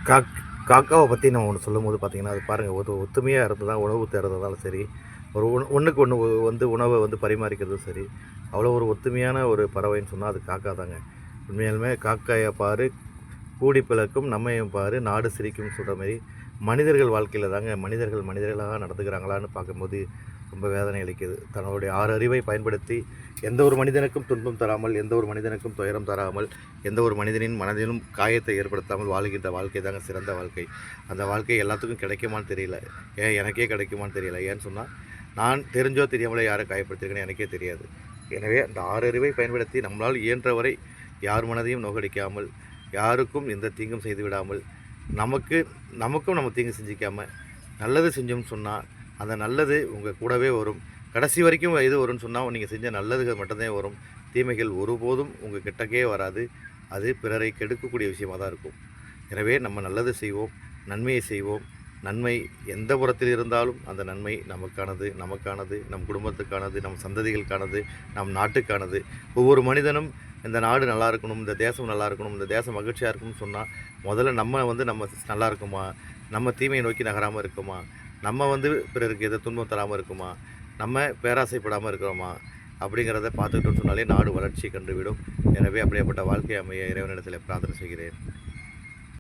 காக் காக்காவை பற்றி நம்ம ஒன்று சொல்லும்போது பார்த்திங்கன்னா, அது பாருங்கள் ஒத்துமையாக இருந்து தான் உணவு தேடுறதாலும் சரி, ஒரு ஒன்றுக்கு ஒன்று வந்து உணவை வந்து பரிமாறிக்கிறதும் சரி, அவ்வளோ ஒரு ஒத்துமையான ஒரு பறவைன்னு சொன்னால் அது காக்கா தாங்க. உண்மையாலுமே காக்காயை பாரு கூடி பிளக்கும் நம்மையும் பாரு நாடு சிரிக்கும்னு சொல்கிற மாதிரி மனிதர்கள் வாழ்க்கையில் தாங்க மனிதர்களாக நடந்துக்கிறாங்களான்னு பார்க்கும்போது ரொம்ப வேதனை அளிக்குது. தன்னுடைய 6 அறிவை பயன்படுத்தி எந்த ஒரு மனிதனுக்கும் துன்பம் தராமல், எந்த ஒரு மனிதனுக்கும் துயரம் தராமல், எந்த ஒரு மனிதனின் மனதிலும் காயத்தை ஏற்படுத்தாமல் வாழ்கின்ற வாழ்க்கை தாங்க சிறந்த வாழ்க்கை. அந்த வாழ்க்கை எல்லாத்துக்கும் கிடைக்குமான்னு தெரியல. எனக்கே கிடைக்குமான்னு தெரியல. ஏன்னு சொன்னால் நான் தெரிஞ்சோ தெரியாமலே யாரை காயப்படுத்திருக்கேன்னு எனக்கே தெரியாது. எனவே அந்த 6 அறிவை பயன்படுத்தி நம்மளால் இயன்றவரை யார் மனதையும் நோகடிக்காமல், யாருக்கும் எந்த தீங்கும் செய்து விடாமல், நமக்கும் நம்ம தீங்கு செஞ்சிக்காமல் நல்லது செஞ்சோம்னு சொன்னால் அந்த நல்லது உங்கள் கூடவே வரும். கடைசி வரைக்கும் இது வரும்னு சொன்னால் நீங்கள் செஞ்ச நல்லதுகள் மட்டும்தான் வரும். தீமைகள் ஒருபோதும் உங்கள் கிட்டக்கே வராது. அது பிறரை கெடுக்கக்கூடிய விஷயமாக தான் இருக்கும். எனவே நம்ம நல்லது செய்வோம், நன்மையை செய்வோம். நன்மை எந்த புறத்தில் இருந்தாலும் அந்த நன்மை நமக்கானது, நம் குடும்பத்துக்கானது, நம் சந்ததிகளுக்கானது, நம் நாட்டுக்கானது. ஒவ்வொரு மனிதனும் இந்த நாடு நல்லா இருக்கணும், இந்த தேசம் நல்லா இருக்கணும், இந்த தேசம் மகிழ்ச்சியாக இருக்கணும்னு சொன்னால் முதல்ல நம்ம நல்லா இருக்குமா, நம்ம தீமையை நோக்கி நகராமல் இருக்குமா, நம்ம பிறருக்கு எதை துன்பம் தராமல் இருக்குமா, நம்ம பேராசைப்படாமல் இருக்கிறோமா அப்படிங்கிறத பார்த்துக்கிட்டோன்னு சொன்னாலே நாடு வளர்ச்சி கண்டுவிடும். எனவே அப்படியேப்பட்ட வாழ்க்கை அமைய இறைவனிடத்தில் பிரார்த்தனை செய்கிறேன்.